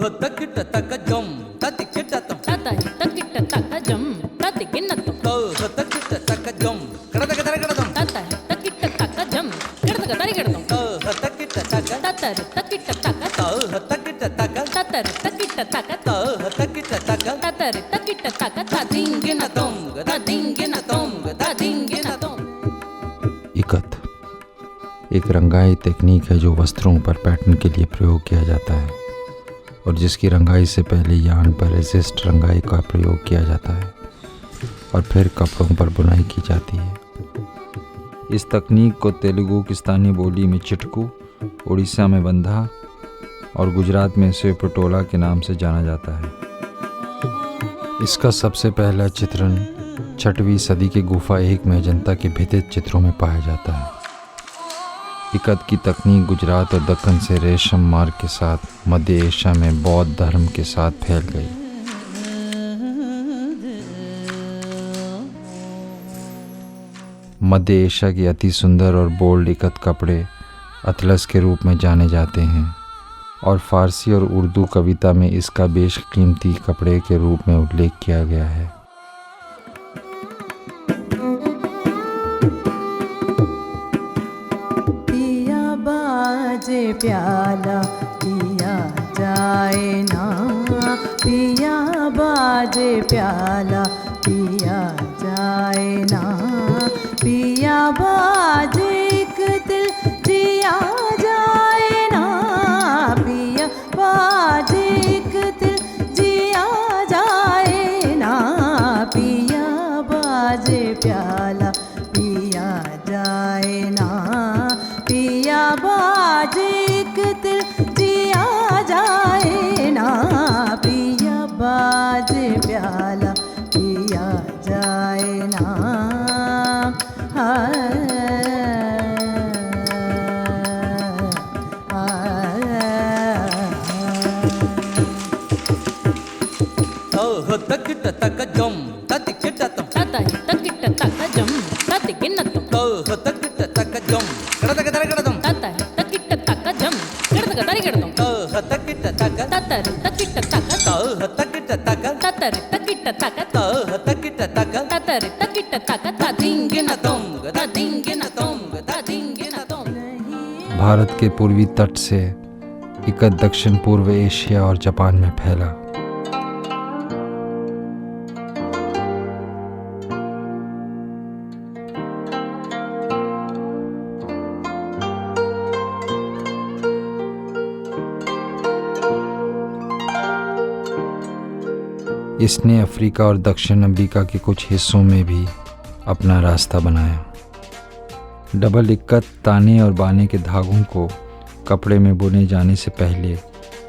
తకిట తకజం తతికిటతం తకిట తకజం తతికిన్నతం తకిట తకజం కడదగదరగడదం తకిట తకజం కడదగదరగడదం తకిట తక తతరు తకిట తక తకిట తక తతరు తకిట తక తకిట తక తతరు తకిట తక తదింగినతం తదింగినతం తదింగినతం। इकत एक रंगाई तकनीक है जो वस्त्रों पर पैटर्न के लिए प्रयोग किया जाता है और जिसकी रंगाई से पहले यार्न पर रेजिस्ट रंगाई का प्रयोग किया जाता है और फिर कपड़ों पर बुनाई की जाती है। इस तकनीक को तेलुगु की स्थानीय बोली में चिटकू, उड़ीसा में बंधा और गुजरात में इसे पटोला के नाम से जाना जाता है। इसका सबसे पहला चित्रण 6वीं सदी के गुफा 1 में अजंता के भित्ति चित्रों में पाया जाता है। इकत की तकनीक गुजरात और दक्कन से रेशम मार्ग के साथ मध्य एशिया में बौद्ध धर्म के साथ फैल गई। मध्य एशिया की अति सुंदर और बोल्ड इकत कपड़े अतलस के रूप में जाने जाते हैं और फारसी और उर्दू कविता में इसका बेशकीमती कपड़े के रूप में उल्लेख किया गया है। बाजे प्याला पिया जाए ना, पिया बाजे प्याला पिया जाए ना, पिया बाजे एक दिल जिया जाए ना, पिया बाजे एक दिल जिया जाए ना, पिया बाजे प्याला पिया जाए ना, पिया बाजे एक दिल जिया जाए ना, पिया बाजे प्याला पिया जाए ना। తకిట తకజం తతికిటతం తకిట తకజం తతికిన్నతం తకిట తకజం కడదగదరగడదం తకిట తకజం కడదగదరగడదం తకిట తక తతరు తకిట తక తకిట తక తతరు తకిట తక తకిట తక తతరు తకిట తక తదింగినతం తదింగినతం తదింగినతం। भारत के पूर्वी तट से इकत दक्षिण पूर्व एशिया और जापान में फैला। इसने अफ्रीका और दक्षिण अमेरिका के कुछ हिस्सों में भी अपना रास्ता बनाया। डबल इक्कत ताने और बाने के धागों को कपड़े में बुने जाने से पहले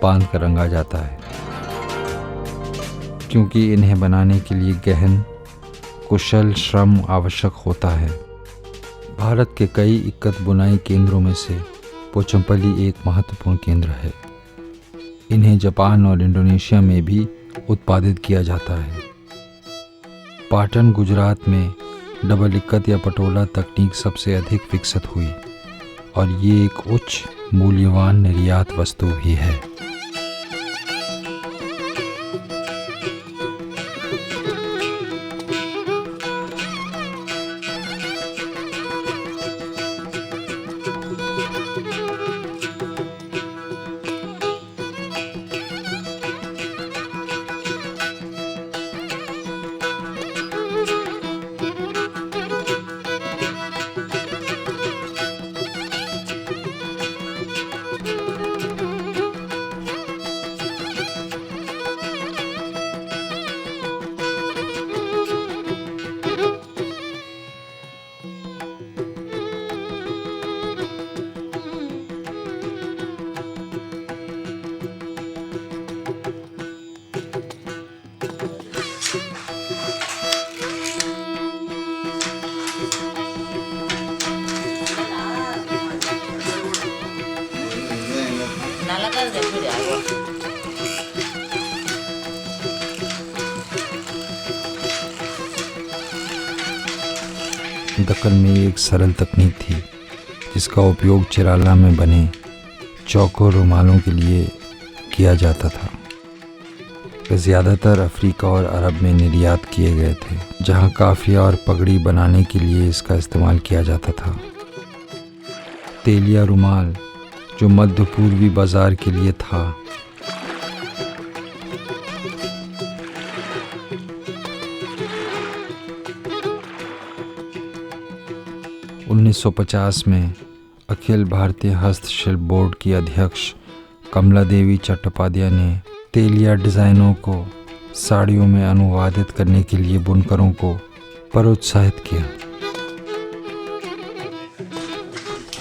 बांध कर रंगा जाता है, क्योंकि इन्हें बनाने के लिए गहन कुशल श्रम आवश्यक होता है। भारत के कई इक्कत बुनाई केंद्रों में से पोचमपल्ली एक महत्वपूर्ण केंद्र है। इन्हें जापान और इंडोनेशिया में भी उत्पादित किया जाता है। पाटन गुजरात में डबल इक्कत या पटोला तकनीक सबसे अधिक विकसित हुई और ये एक उच्च मूल्यवान निर्यात वस्तु भी है। दक्कन में एक सरल तकनीक थी जिसका उपयोग चिराला में बने चौकोर रुमालों के लिए किया जाता था। वे ज़्यादातर अफ्रीका और अरब में निर्यात किए गए थे, जहाँ काफिया और पगड़ी बनाने के लिए इसका इस्तेमाल किया जाता था। तेलिया रुमाल जो मध्य पूर्वी बाजार के लिए था, (1950) में अखिल भारतीय हस्तशिल्प बोर्ड की अध्यक्ष कमला देवी चट्टोपाध्याय ने तेलिया डिज़ाइनों को साड़ियों में अनुवादित करने के लिए बुनकरों को प्रोत्साहित किया।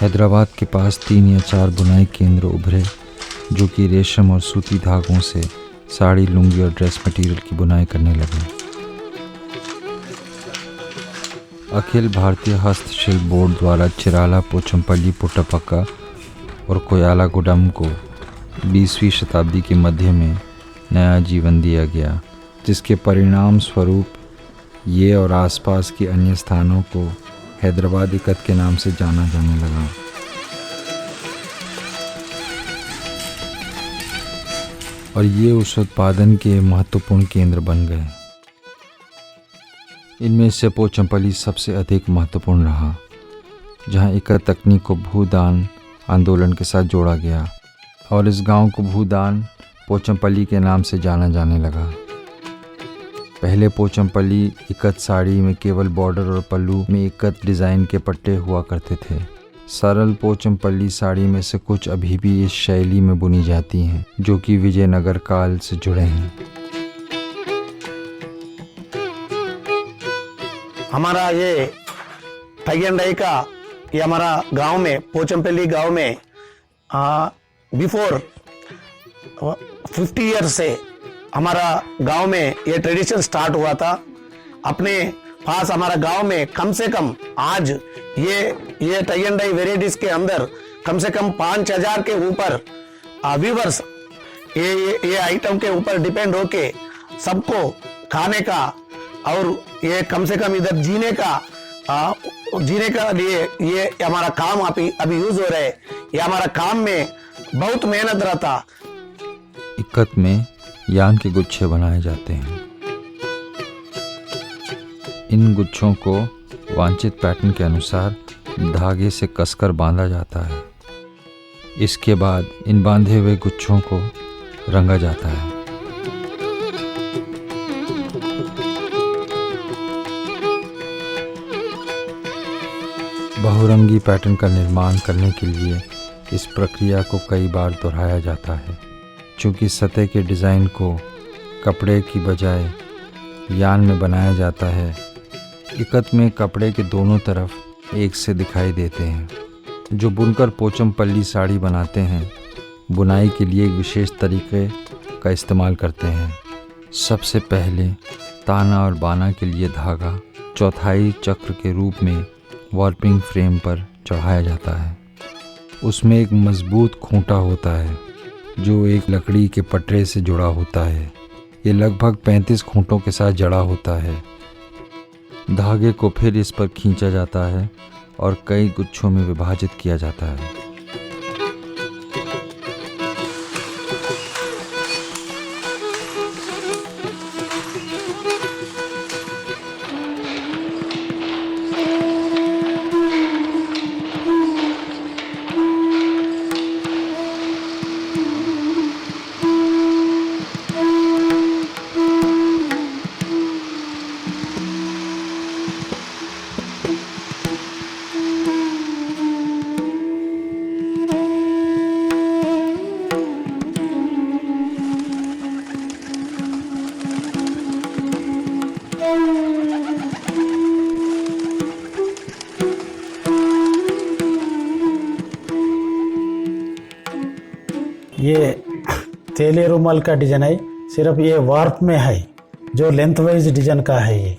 हैदराबाद के पास 3 या 4 बुनाई केंद्र उभरे जो कि रेशम और सूती धागों से साड़ी, लुंगी और ड्रेस मटेरियल की बुनाई करने लगे। अखिल भारतीय हस्तशिल्प बोर्ड द्वारा चिराला, पोचमपल्ली, पुट्टपक्का और कोयालागुडम को 20वीं शताब्दी के मध्य में नया जीवन दिया गया, जिसके परिणाम स्वरूप ये और आसपास के अन्य स्थानों को हैदराबाद इकत के नाम से जाना जाने लगा। और ये उस उत्पादन के महत्वपूर्ण केंद्र बन गए। इनमें से पोचमपल्ली सबसे अधिक महत्वपूर्ण रहा, जहाँ इकत तकनीक को भूदान आंदोलन के साथ जोड़ा गया और इस गांव को भूदान पोचमपल्ली के नाम से जाना जाने लगा। पहले पोचमपल्ली इकत साड़ी में केवल बॉर्डर और पल्लू में इकत डिज़ाइन के पट्टे हुआ करते थे। सरल पोचमपल्ली साड़ी में से कुछ अभी भी इस शैली में बुनी जाती हैं, जो कि विजयनगर काल से जुड़े हैं। हमारा ये टाई एंड डाई का ये हमारा गांव में, पोचमपल्ली गांव में बिफोर 50 ईयर से हमारा गांव में ये ट्रेडिशन स्टार्ट हुआ था। अपने पास हमारा गांव में कम से कम आज ये टाई एंड डाई वेराइटीज के अंदर कम से कम 5000 के ऊपर व्यूवर्स ये आइटम के ऊपर डिपेंड होके सबको खाने का और ये कम से कम इधर जीने का लिए ये हमारा काम अभी यूज हो रहा है। ये हमारा काम में बहुत मेहनत रहता। इकत में यान के गुच्छे बनाए जाते हैं। इन गुच्छों को वांछित पैटर्न के अनुसार धागे से कसकर बांधा जाता है। इसके बाद इन बांधे हुए गुच्छों को रंगा जाता है। बहुरंगी पैटर्न का निर्माण करने के लिए इस प्रक्रिया को कई बार दोहराया जाता है। चूँकि सतह के डिज़ाइन को कपड़े की बजाय यान में बनाया जाता है, इकत में कपड़े के दोनों तरफ एक से दिखाई देते हैं। जो बुनकर पोचमपल्ली साड़ी बनाते हैं, बुनाई के लिए एक विशेष तरीके का इस्तेमाल करते हैं। सबसे पहले ताना और बाना के लिए धागा चौथाई चक्र के रूप में वार्पिंग फ्रेम पर चढ़ाया जाता है। उसमें एक मजबूत खूंटा होता है जो एक लकड़ी के पटरे से जुड़ा होता है। ये लगभग 35 खूंटों के साथ जड़ा होता है। धागे को फिर इस पर खींचा जाता है और कई गुच्छों में विभाजित किया जाता है। ये तेले रुमाल का डिजाइन है, सिर्फ ये वार्प में है, जो लेंथ वाइज डिजाइन का है। ये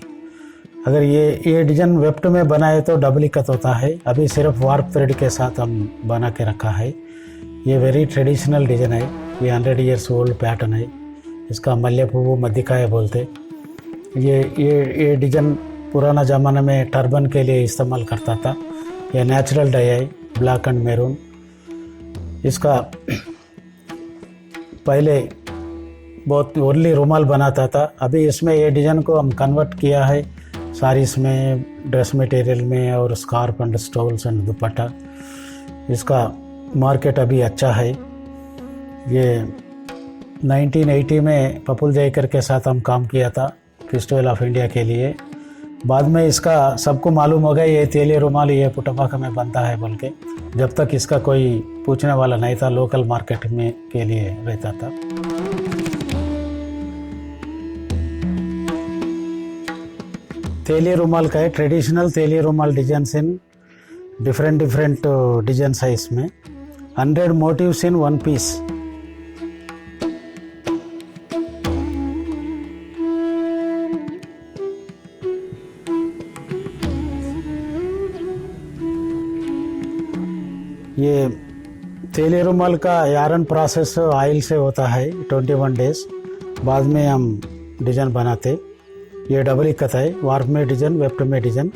अगर ये डिजाइन वेफ्ट में बनाए तो डबल इकत होता है। अभी सिर्फ वार्प थ्रेड के साथ हम बना के रखा है। ये वेरी ट्रेडिशनल डिजाइन है। ये 100 ईयर्स ओल्ड पैटर्न है। इसका मल्लेपुव्वु मद्दिकाय बोलते। ये डिजाइन पुराना ज़माना में टर्बन के लिए इस्तेमाल करता था। ये नेचुरल डाई है, ब्लैक एंड मैरून। इसका पहले बहुत ओनली रुमाल बनाता था। अभी इसमें ये डिज़ाइन को हम कन्वर्ट किया है साड़ीज़ में, ड्रेस मटेरियल में और स्कार्फ एंड स्टोल्स एंड दुपट्टा। इसका मार्केट अभी अच्छा है। ये 1980 में पपुल जयकर के साथ हम काम किया था फेस्टिवल ऑफ इंडिया के लिए। बाद में इसका सबको मालूम हो गया ये तेली रुमाल ये पुटपाका में बनता है बोल के। जब तक इसका कोई पूछने वाला नहीं था, लोकल मार्केट में के लिए रहता था। तेली रुमाल का है ट्रेडिशनल तेली रुमाल डिजाइन इन डिफरेंट डिजाइन है इसमें। 100 मोटिव्स इन वन पीस। ये तेली रुमाल का यारन प्रोसेस ऑयल से होता है 21 डेज। बाद में हम डिजाइन बनाते। ये डबल इक्कत है, वार्प में डिजाइन, वेफ्ट में डिजाइन।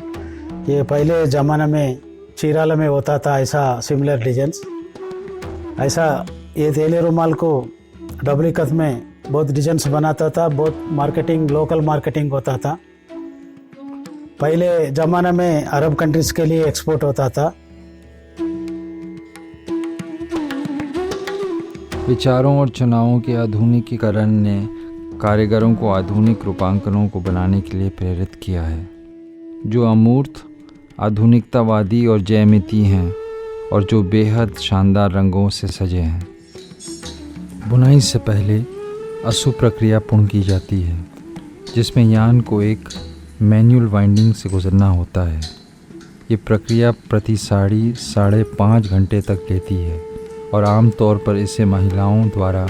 ये पहले ज़माने में चीराला में होता था ऐसा सिमिलर डिजाइन। ऐसा ये तेली रुमाल को डबल इक्कत में बहुत डिजाइन्स बनाता था। बहुत मार्केटिंग, लोकल मार्केटिंग होता था। पहले ज़माने में अरब कंट्रीज़ के लिए एक्सपोर्ट होता था। विचारों और चुनावों के आधुनिकीकरण ने कारीगरों को आधुनिक रूपांकनों को बनाने के लिए प्रेरित किया है, जो अमूर्त, आधुनिकतावादी और ज्यामिति हैं और जो बेहद शानदार रंगों से सजे हैं। बुनाई से पहले असु प्रक्रिया पूर्ण की जाती है, जिसमें यान को एक मैनुअल वाइंडिंग से गुजरना होता है। ये प्रक्रिया प्रति साड़ी 5.5 घंटे तक लेती है और आमतौर पर इसे महिलाओं द्वारा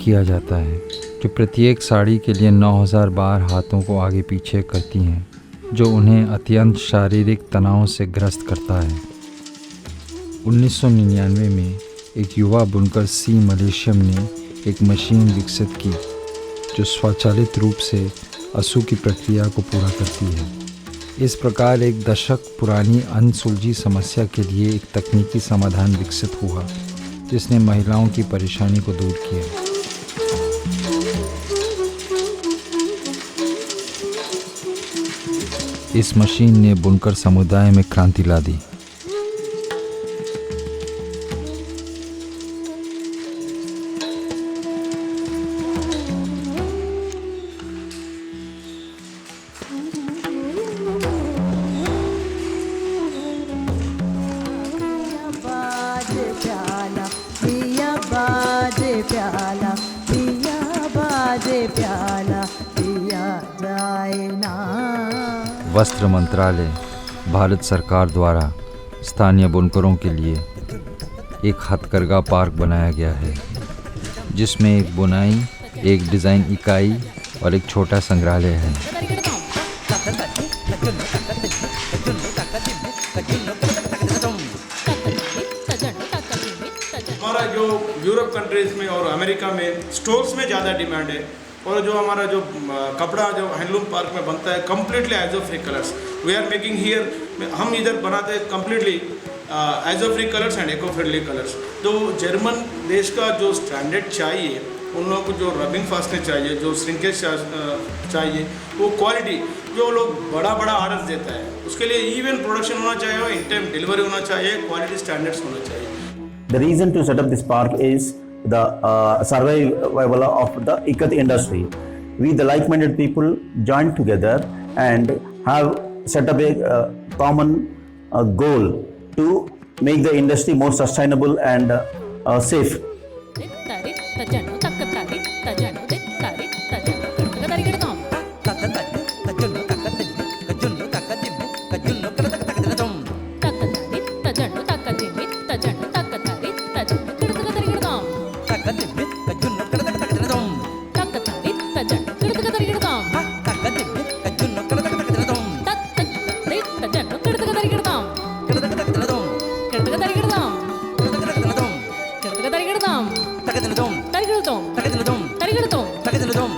किया जाता है, जो प्रत्येक साड़ी के लिए 9000 बार हाथों को आगे पीछे करती हैं, जो उन्हें अत्यंत शारीरिक तनाव से ग्रस्त करता है। 1999 में एक युवा बुनकर सी मलेशियम ने एक मशीन विकसित की जो स्वचालित रूप से असु की प्रक्रिया को पूरा करती है। इस प्रकार एक दशक पुरानी अनसुलझी समस्या के लिए एक तकनीकी समाधान विकसित हुआ, जिसने महिलाओं की परेशानी को दूर किया। इस मशीन ने बुनकर समुदाय में क्रांति ला दी। प्याला पिया बाजे प्याला पिया जाए ना। वस्त्र मंत्रालय भारत सरकार द्वारा स्थानीय बुनकरों के लिए एक हथकरघा पार्क बनाया गया है, जिसमें एक बुनाई, एक डिज़ाइन इकाई और एक छोटा संग्रहालय है। हमारा जो यूरोप कंट्रीज़ में और अमेरिका में स्टोर्स में ज़्यादा डिमांड है, और जो हमारा जो कपड़ा जो हैंडलूम पार्क में बनता है completely as of free colours we are making here. हम इधर बनाते हैं completely as of free colours and eco friendly colours. तो जर्मन देश का जो स्टैंडर्ड चाहिए, उन लोगों को जो रबिंग फास्टनेस चाहिए, जो श्रिंकेज चाहिए, वो क्वालिटी जो लोग बड़ा ऑर्डर देता है उसके लिए इवन प्रोडक्शन होना चाहिए, इन टाइम डिलीवरी होना चाहिए, क्वालिटी स्टैंडर्ड्स होना चाहिए। The reason to set up this park is the survival of the ikat industry. We, the like-minded people, joined together and have set up a common goal to make the industry more sustainable and safe. Tarigirdum.